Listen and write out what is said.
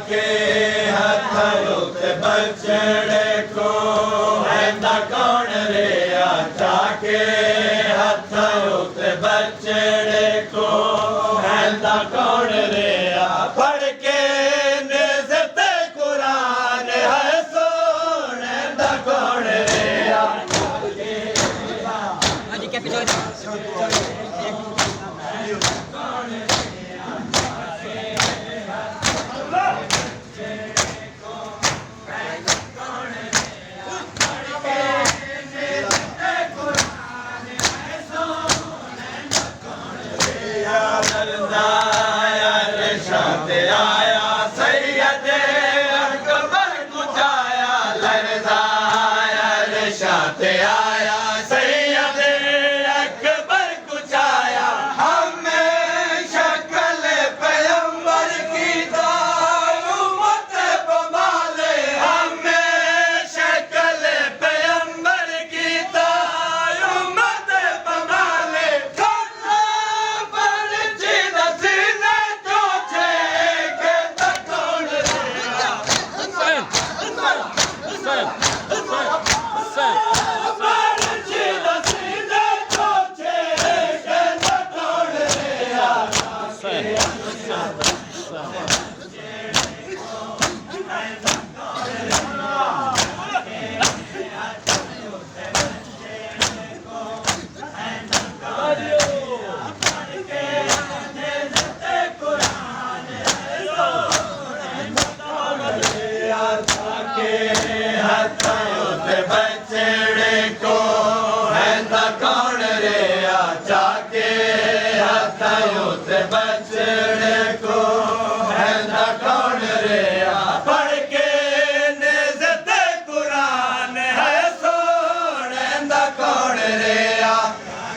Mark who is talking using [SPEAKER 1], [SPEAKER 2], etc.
[SPEAKER 1] के हथों ते बचड़े को हैंदा कौन रे आचा के हथों ते बचड़े को हैंदा कौन रे आ पढ़ के निज़त कुरान है सोन हैंदा कौन रे आ आया सैयद अकबर कुछ आया लरज़ाया रिशात आया सैयद अकबर कुछ आया हमें शक्ल पैगंबर की उम्मत बमाले हमें शक्ल पैगंबर की उम्मत बमाले बचड़े को हैंदा कौन रे आचा के हथों ते बचड़े को हैंदा कौन रे